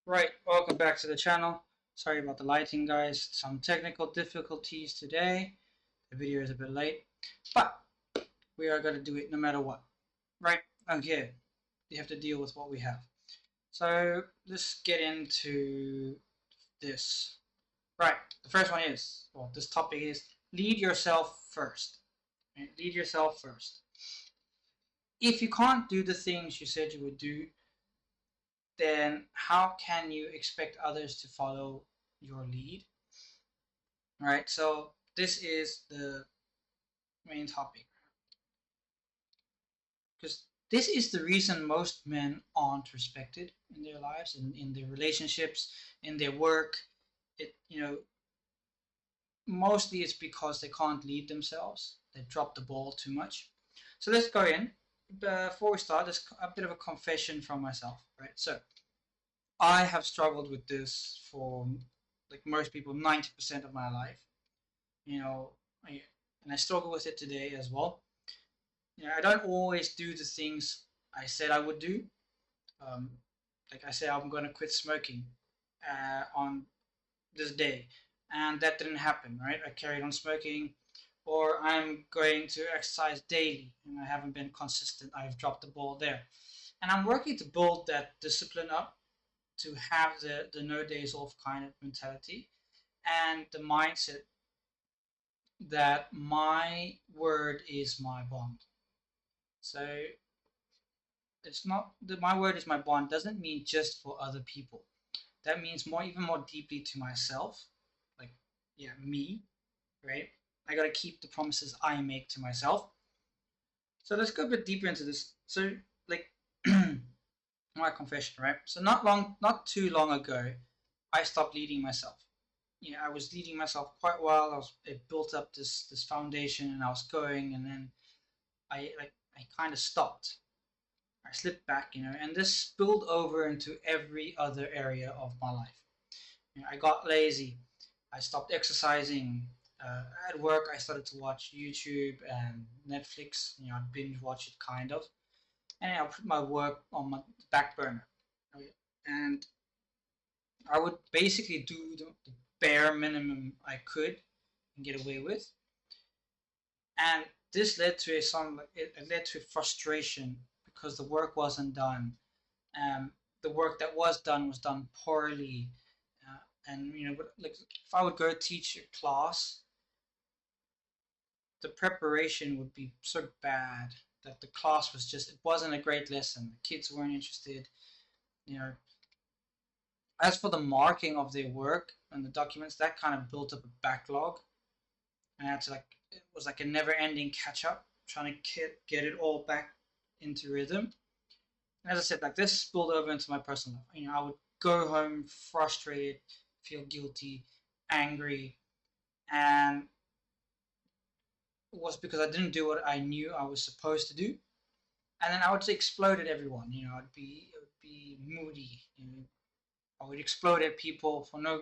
Right, welcome back to the channel. Sorry about the lighting, guys. Some technical difficulties today. The video is a bit late, but we are going to do it no matter what. Right, okay. You have to deal with what we have. So let's get into this. Right, the first one is, well, this topic is lead yourself first. Right? Lead yourself first. If you can't do the things you said you would do, then how can you expect others to follow your lead? Right, so this is the main topic because this is the reason most men aren't respected in their lives and in their relationships, in their work. Mostly it's because they can't lead themselves. They drop the ball too much. So let's go in. Before we start, there's a bit of a confession from myself, right? So I have struggled with this for, like most people, 90% of my life. You know, and I struggle with it today as well. I don't always do the things I said I would do. Um, like I said, I'm going to quit smoking on this day, and that didn't happen, right? I carried on smoking, or I'm going to exercise daily, and I haven't been consistent. I've dropped the ball there, and I'm working to build that discipline up to have the no days off kind of mentality and the mindset that my word is my bond. So it's not that my word is my bond doesn't mean just for other people. That means even more deeply to myself. Like, yeah, me, right? I gotta keep the promises I make to myself. So let's go a bit deeper into this. So, like, my confession, right? So not too long ago, I stopped leading myself. I was leading myself quite well. It built up this foundation, and I was going, and then I kind of stopped. I slipped back, and this spilled over into every other area of my life. I got lazy. I stopped exercising. At work, I started to watch YouTube and Netflix. I'd binge watch it kind of, and I put my work on my back burner. And I would basically do the bare minimum I could and get away with. And this led to it led to frustration because the work wasn't done. The work that was done poorly. And like if I would go teach a class, the preparation would be so bad that the class it wasn't a great lesson. The kids weren't interested. You know, as for the marking of their work and the documents, that kind of built up a backlog, and I had to it was like a never-ending catch-up, trying to get it all back into rhythm. And as I said, like this spilled over into my personal life. I would go home frustrated, feel guilty, angry, and it was because I didn't do what I knew I was supposed to do. And then I would explode at everyone. I would be moody. I would explode at people for no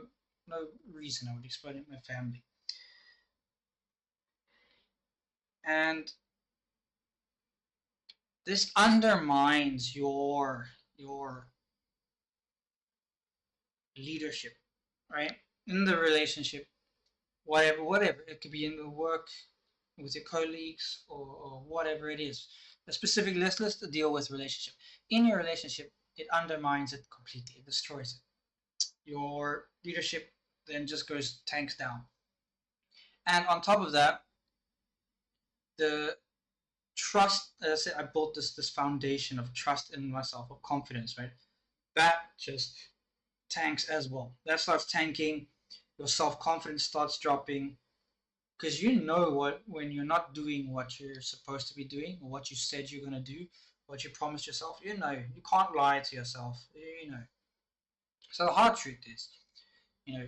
reason. I would explode at my family, and this undermines your leadership, right? In the relationship, whatever it could be in the work with your colleagues or whatever it is. A specific let's deal with relationship. In your relationship, it undermines it completely. It destroys it. Your leadership then just goes tanks down. And on top of that, the trust, as I said, I built this foundation of trust in myself, of confidence, right? That just tanks as well. That starts tanking. Your self confidence starts dropping because what when you're not doing what you're supposed to be doing or what you said you're gonna do, what you promised yourself. You can't lie to yourself. So the hard truth is, you know,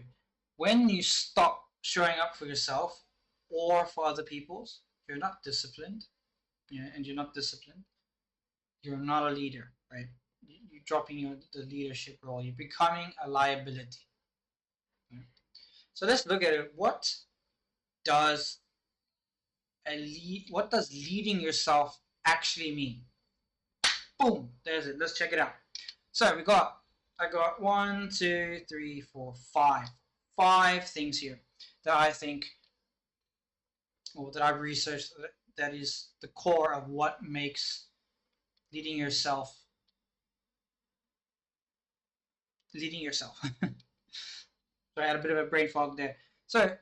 when you stop showing up for yourself or for other people's, you're not disciplined. And you're not disciplined. You're not a leader, right? You're dropping the leadership role. You're becoming a liability. Right? So let's look at it. Does what does leading yourself actually mean? Boom, there's it. Let's check it out. So we got I got 1, 2, 3, 4, 5. 5 things here that I think, or that I've researched, that is the core of what makes leading yourself. So I had a bit of a brain fog there. So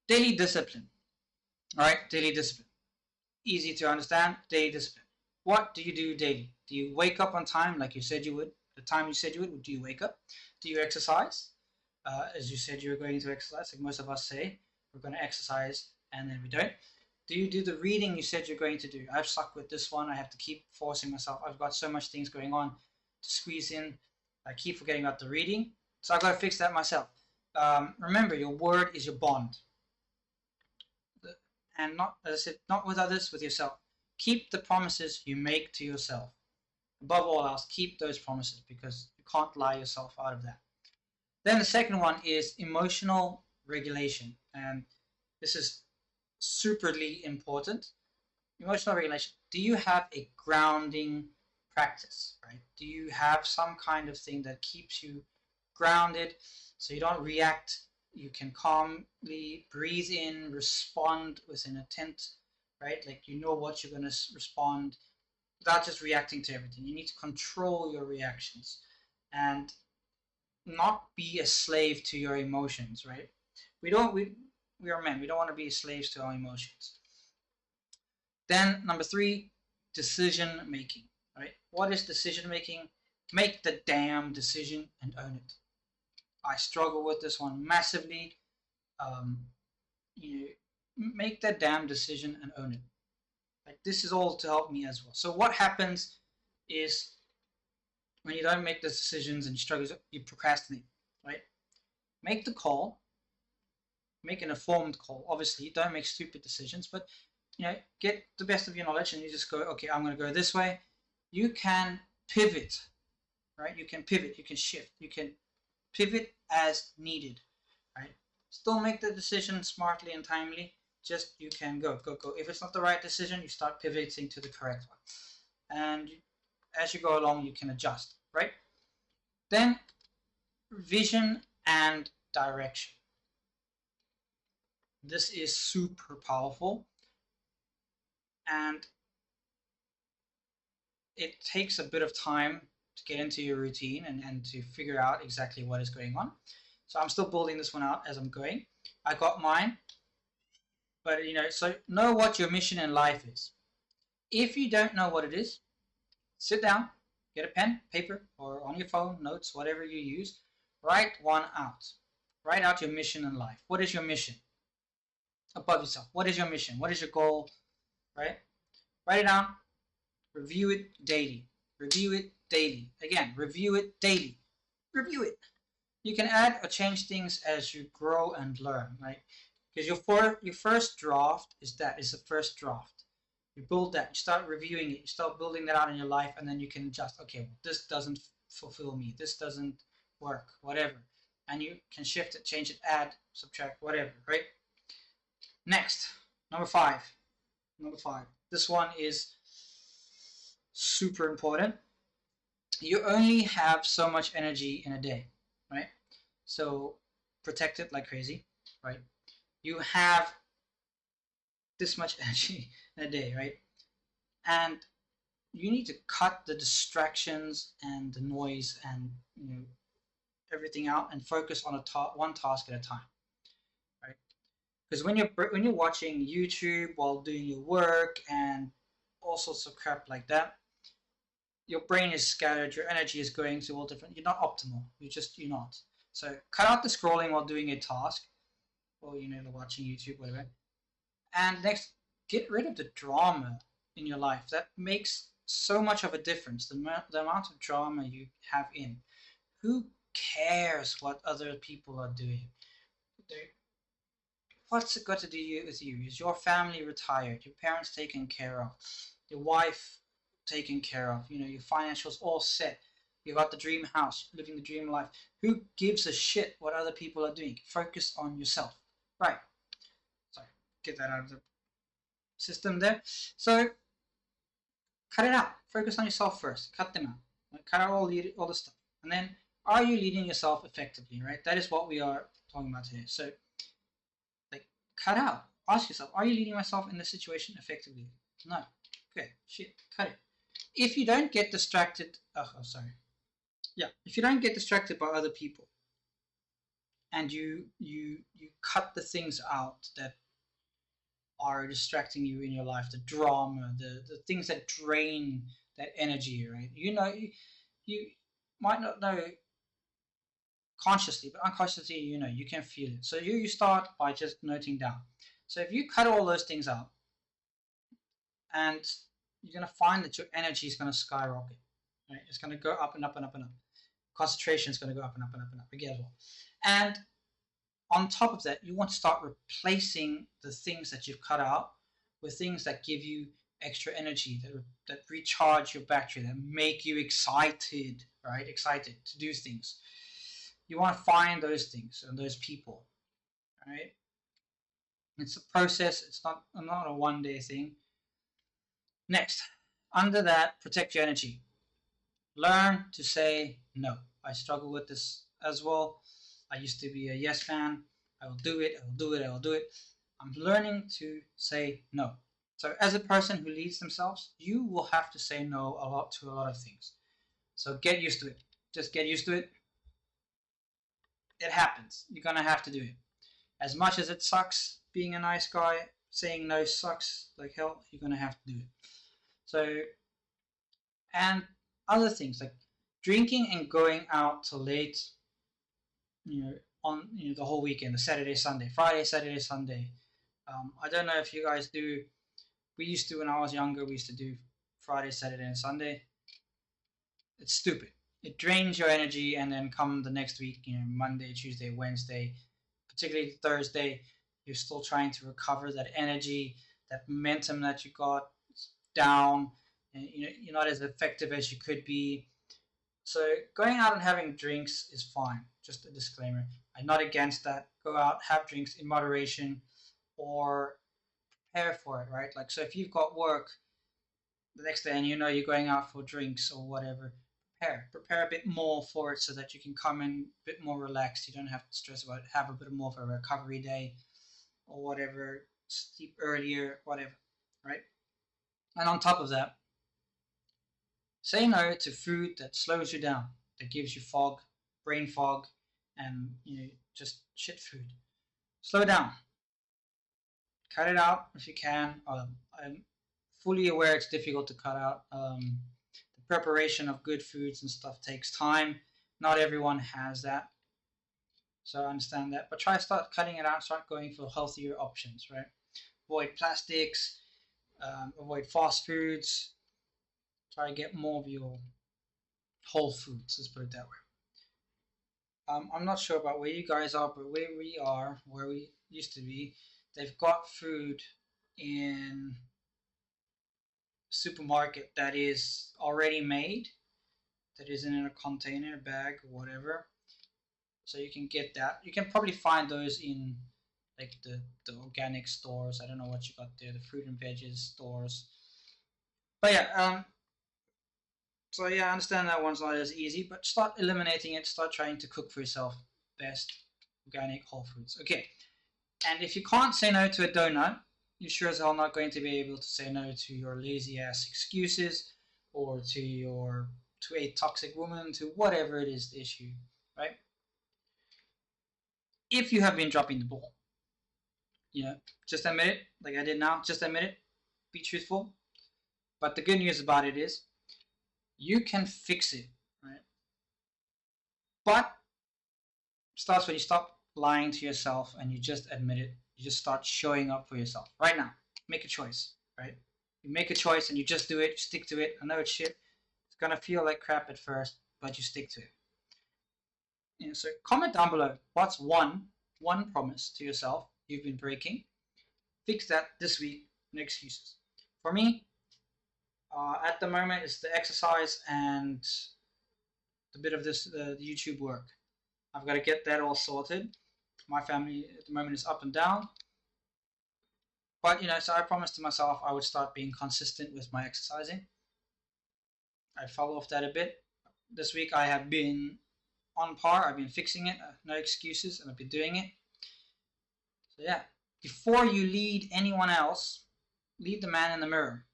daily discipline. All right, daily discipline. Easy to understand. Daily discipline. What do you do daily? Do you wake up on time like you said you would? The time you said you would? Do you wake up? Do you exercise? As you said you were going to exercise, like most of us say, we're going to exercise and then we don't. Do you do the reading you said you're going to do? I've stuck with this one. I have to keep forcing myself. I've got so much things going on to squeeze in. I keep forgetting about the reading. So I've got to fix that myself. Remember, your word is your bond. And not, as I said, not with others, with yourself. Keep the promises you make to yourself. Above all else, keep those promises because you can't lie yourself out of that. Then the second one is emotional regulation. And this is superly important. Emotional regulation. Do you have a grounding practice, right? Do you have some kind of thing that keeps you grounded so you don't react? You can calmly breathe in, respond with an intent, right? Like you know what you're going to respond without just reacting to everything. You need to control your reactions and not be a slave to your emotions, right? We are men. We don't want to be slaves to our emotions. Then number 3, decision making, right? What is decision making? Make the damn decision and own it. I struggle with this one massively. You make that damn decision and own it. Like this is all to help me as well. So what happens is when you don't make the decisions and you struggle, you procrastinate, right? Make the call. Make an informed call. Obviously, don't make stupid decisions, but get the best of your knowledge and you just go, okay, I'm going to go this way. You can pivot, right? You can pivot, you can shift, you can pivot as needed, right? Still make the decision smartly and timely. Just you can go. If it's not the right decision, you start pivoting to the correct one. And as you go along, you can adjust, right? Then vision and direction. This is super powerful. And it takes a bit of time to get into your routine and to figure out exactly what is going on. So I'm still building this one out as I'm going. I got mine. But, so know what your mission in life is. If you don't know what it is, sit down, get a pen, paper, or on your phone, notes, whatever you use, write one out. Write out your mission in life. What is your mission? Above yourself. What is your mission? What is your goal? Right? Write it down. Review it daily. Review it daily. Again, review it daily. Review it. You can add or change things as you grow and learn, right? Because your first draft is the first draft. You build that, you start reviewing it, you start building that out in your life, and then you can adjust. Okay, well, this doesn't fulfill me. This doesn't work, whatever. And you can shift it, change it, add, subtract, whatever, right? Next, number 5. This one is super important. You only have so much energy in a day, right? So protect it like crazy, right? You have this much energy in a day, right? And you need to cut the distractions and the noise and everything out and focus on one task at a time, right? Because when you're watching YouTube while doing your work and all sorts of crap like that, your brain is scattered, your energy is going to all different. You're not optimal. You're not. So cut out the scrolling while doing a task, or watching YouTube, whatever. And next, get rid of the drama in your life. That makes so much of a difference. The amount of drama you have in. Who cares what other people are doing? What's it got to do with you? Is your family retired? Your parents taken care of? Your wife taken care of? Your financials all set. You got the dream house, living the dream life. Who gives a shit what other people are doing? Focus on yourself. Right. Sorry, get that out of the system there. So cut it out. Focus on yourself first. Cut them out. Cut out all the stuff. And then, are you leading yourself effectively, right? That is what we are talking about today. So, like, cut out. Ask yourself, are you leading myself in this situation effectively? No. Okay, shit, cut it. If you don't get distracted, sorry. Yeah, if you don't get distracted by other people, and you cut the things out that are distracting you in your life, the drama, the things that drain that energy, right? You might not know consciously, but unconsciously, you can feel it. So you start by just noting down. So if you cut all those things out, and you're going to find that your energy is going to skyrocket, right? It's going to go up and up and up and up. Concentration is going to go up and up and up and up again as well. And on top of that, you want to start replacing the things that you've cut out with things that give you extra energy, that recharge your battery, that make you excited, right? Excited to do things. You want to find those things and those people, right? It's a process. It's not a one-day thing. Next, under that, protect your energy. Learn to say no. I struggle with this as well. I used to be a yes man. I will do it, I will do it, I will do it. I'm learning to say no. So as a person who leads themselves, you will have to say no to a lot of things. So get used to it. Just get used to it. It happens. You're going to have to do it. As much as it sucks being a nice guy, saying no sucks like hell, you're going to have to do it. So, and other things like drinking and going out till late, on the whole weekend, the Saturday, Sunday, Friday, Saturday, Sunday. I don't know if you guys do. We used to, when I was younger, we used to do Friday, Saturday, and Sunday. It's stupid. It drains your energy, and then come the next week, Monday, Tuesday, Wednesday, particularly Thursday, you're still trying to recover that energy, that momentum that you got down, and you're not as effective as you could be. So going out and having drinks is fine. Just a disclaimer. I'm not against that. Go out, have drinks in moderation, or prepare for it, right? Like, so if you've got work the next day and you're going out for drinks or whatever, prepare a bit more for it so that you can come in a bit more relaxed. You don't have to stress about it. Have a bit more of a recovery day or whatever. Sleep earlier, whatever, right? And on top of that, say no to food that slows you down, that gives you fog, brain fog, and just shit food. Slow down. Cut it out if you can. I'm fully aware it's difficult to cut out. The preparation of good foods and stuff takes time. Not everyone has that, so I understand that. But try to start cutting it out. Start going for healthier options, right? Avoid plastics. Avoid fast foods. Try to get more of your whole foods. Let's put it that way. I'm not sure about where you guys are, but where we are, where we used to be, they've got food in supermarket that is already made, that isn't in a container, bag, or whatever. So you can get that. You can probably find those in like the organic stores. I don't know what you got there, the fruit and veggies stores. But yeah, so yeah, I understand that one's not as easy, but start eliminating it. Start trying to cook for yourself. Best organic whole foods. Okay, and if you can't say no to a donut, you're sure as hell not going to be able to say no to your lazy ass excuses, or to a toxic woman, to whatever it is the issue, right? If you have been dropping the ball, just admit it, like I did now. Just admit it. Be truthful. But the good news about it is, you can fix it, right? But it starts when you stop lying to yourself and you just admit it. You just start showing up for yourself right now. Make a choice, right? You make a choice and you just do it. You stick to it. I know it's shit. It's gonna feel like crap at first, but you stick to it. So comment down below. What's one promise to yourself you've been breaking? Fix that this week. No excuses. For me, at the moment, it's the exercise and a bit of this YouTube work. I've got to get that all sorted. My family at the moment is up and down. But, so I promised to myself I would start being consistent with my exercising. I fell off that a bit. This week I have been on par. I've been fixing it. No excuses, and I've been doing it. So yeah, before you lead anyone else, lead the man in the mirror.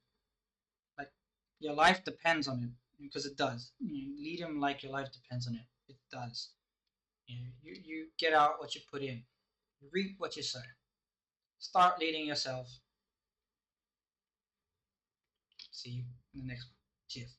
Like your life depends on it, because it does. Lead him like your life depends on it. It does. You get out what you put in. You reap what you sow. Start leading yourself. See you in the next one. Cheers.